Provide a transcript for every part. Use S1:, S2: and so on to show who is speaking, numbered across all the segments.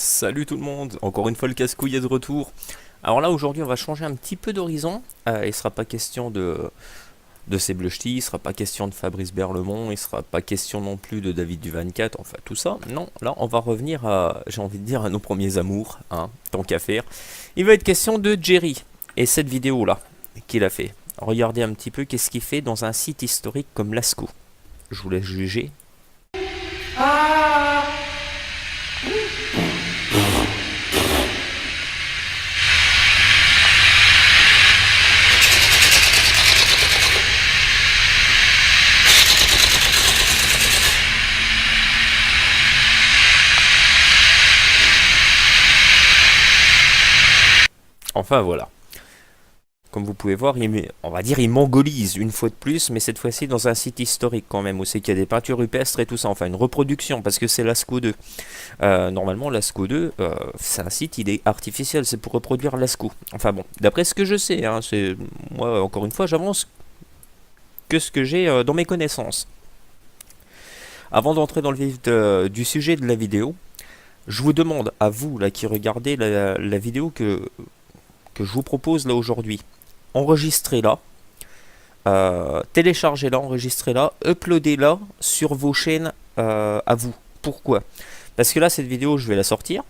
S1: Salut tout le monde, encore une fois le casse-couille est de retour. Alors là aujourd'hui on va changer un petit peu d'horizon. Il sera pas question de ces Bleuchty, il sera pas question de Fabrice Berlemont, il sera pas question non plus de David du 24, enfin tout ça. Non, là on va revenir à, j'ai envie de dire, à nos premiers amours, hein, tant qu'à faire. Il va être question de Jerry et cette vidéo là qu'il a fait. Regardez un petit peu qu'est-ce qu'il fait dans un site historique comme Lascaux. Je vous laisse juger. Enfin voilà. Comme vous pouvez voir, on va dire il mongolise une fois de plus, mais cette fois-ci dans un site historique quand même, où c'est qu'il y a des peintures rupestres et tout ça, enfin une reproduction, parce que c'est Lascaux 2. Normalement, Lascaux 2, c'est un site, il est artificiel, c'est pour reproduire Lascaux. Enfin bon, d'après ce que je sais, hein, c'est moi encore une fois, j'avance que ce que j'ai dans mes connaissances. Avant d'entrer dans le vif du sujet de la vidéo, je vous demande à vous là qui regardez la vidéo que je vous propose là aujourd'hui, enregistrez-la, téléchargez-la, enregistrez-la, uploadez-la sur vos chaînes à vous. Pourquoi? Parce que là, cette vidéo, je vais la sortir,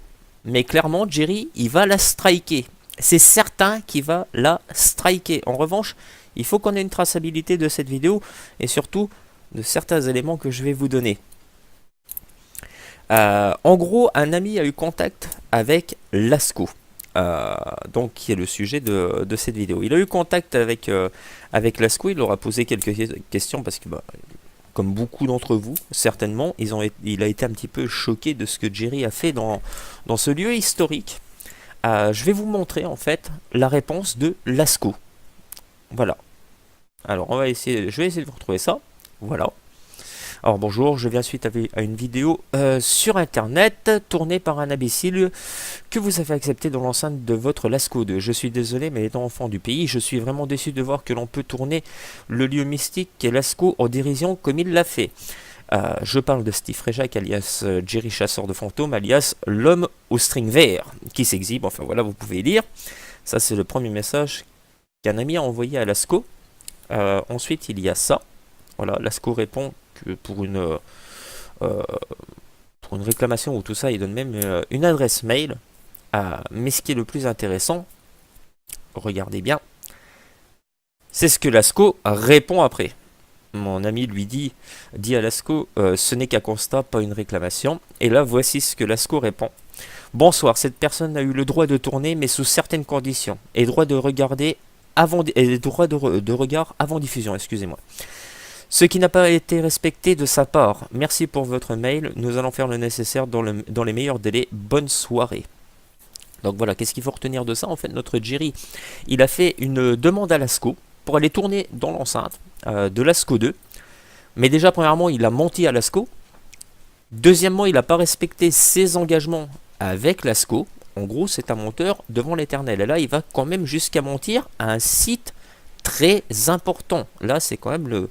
S1: mais clairement, Jerry, il va la striker. C'est certain qu'il va la striker. En revanche, il faut qu'on ait une traçabilité de cette vidéo et surtout de certains éléments que je vais vous donner. En gros, un ami a eu contact avec Lascaux. Donc qui est le sujet de cette vidéo. Il a eu contact avec Lascaux, il leur a posé quelques questions parce que, comme beaucoup d'entre vous, certainement, il a été un petit peu choqué de ce que Jerry a fait dans ce lieu historique. Je vais vous montrer en fait la réponse de Lascaux. Voilà. Alors je vais essayer de vous retrouver ça. Voilà. Alors bonjour, je viens suite à une vidéo sur internet tournée par un imbécile que vous avez accepté dans l'enceinte de votre Lascaux 2. Je suis désolé, mais étant enfant du pays, je suis vraiment déçu de voir que l'on peut tourner le lieu mystique qu'est Lascaux en dérision comme il l'a fait. Je parle de Steve Rejac, alias Jerry Chasseur de Fantômes, alias l'homme au string vert, qui s'exhibe, enfin voilà, vous pouvez lire. Ça c'est le premier message qu'un ami a envoyé à Lascaux. Ensuite il y a ça. Voilà, Lascaux répond que pour une réclamation ou tout ça, il donne même une adresse mail. Mais ce qui est le plus intéressant, regardez bien, c'est ce que Lascaux répond après. Mon ami lui dit à Lascaux, ce n'est qu'un constat, pas une réclamation. Et là, voici ce que Lascaux répond. Bonsoir, cette personne a eu le droit de tourner, mais sous certaines conditions, et droit de regarder de regard avant diffusion, excusez-moi. Ce qui n'a pas été respecté de sa part. Merci pour votre mail. Nous allons faire le nécessaire dans les meilleurs délais. Bonne soirée. Donc voilà, qu'est-ce qu'il faut retenir de ça? En fait, notre Jerry, il a fait une demande à Lascaux pour aller tourner dans l'enceinte de Lascaux 2. Mais déjà, premièrement, il a menti à Lascaux. Deuxièmement, il n'a pas respecté ses engagements avec Lascaux. En gros, c'est un menteur devant l'éternel. Et là, il va quand même jusqu'à mentir à un site très important. Là, c'est quand même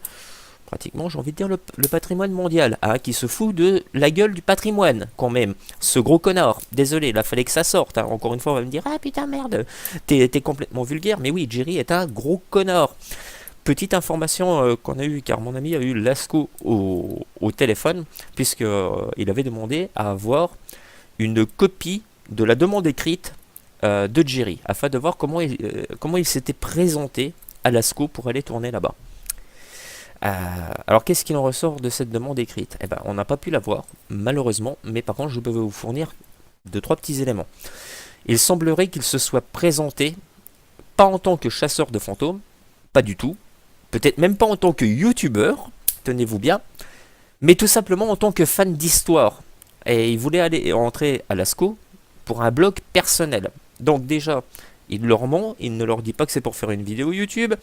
S1: pratiquement, j'ai envie de dire, le patrimoine mondial, qui se fout de la gueule du patrimoine, quand même. Ce gros connard, désolé, là, fallait que ça sorte. Encore une fois, on va me dire, ah putain, merde, t'es complètement vulgaire. Mais oui, Jerry est un gros connard. Petite information qu'on a eue, car mon ami a eu Lascaux au téléphone, puisqu'il avait demandé à avoir une copie de la demande écrite de Jerry, afin de voir comment il s'était présenté à Lascaux pour aller tourner là-bas. Alors qu'est-ce qu'il en ressort de cette demande écrite? On n'a pas pu la voir, malheureusement, mais par contre je peux vous fournir 2-3 petits éléments. Il semblerait qu'il se soit présenté, pas en tant que chasseur de fantômes, pas du tout, peut-être même pas en tant que youtubeur, tenez-vous bien, mais tout simplement en tant que fan d'histoire. Et il voulait aller entrer à Lascaux pour un blog personnel. Donc déjà, il leur ment, il ne leur dit pas que c'est pour faire une vidéo YouTube.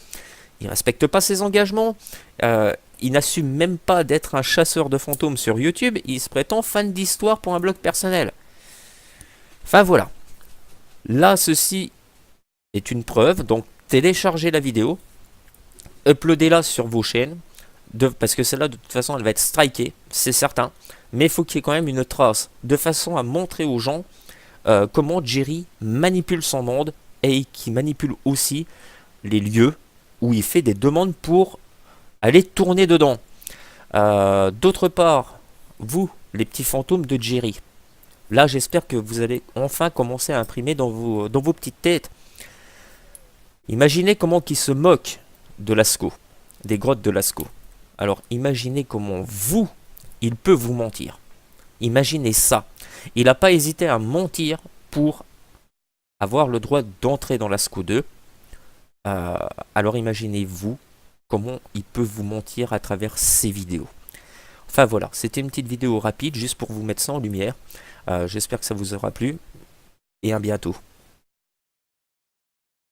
S1: Il ne respecte pas ses engagements, il n'assume même pas d'être un chasseur de fantômes sur YouTube, il se prétend fan d'histoire pour un blog personnel. Enfin voilà. Là, ceci est une preuve, donc téléchargez la vidéo, uploadez-la sur vos chaînes, parce que celle-là, de toute façon, elle va être strikée, c'est certain, mais il faut qu'il y ait quand même une trace, de façon à montrer aux gens comment Jerry manipule son monde et qui manipule aussi les lieux où il fait des demandes pour aller tourner dedans. D'autre part, vous, les petits fantômes de Jerry, là j'espère que vous allez enfin commencer à imprimer dans vos petites têtes. Imaginez comment il se moque de Lascaux, des grottes de Lascaux. Alors imaginez comment vous, il peut vous mentir. Imaginez ça. Il n'a pas hésité à mentir pour avoir le droit d'entrer dans Lascaux 2. Alors imaginez-vous comment il peut vous mentir à travers ces vidéos. Enfin voilà, c'était une petite vidéo rapide juste pour vous mettre ça en lumière. J'espère que ça vous aura plu et à bientôt.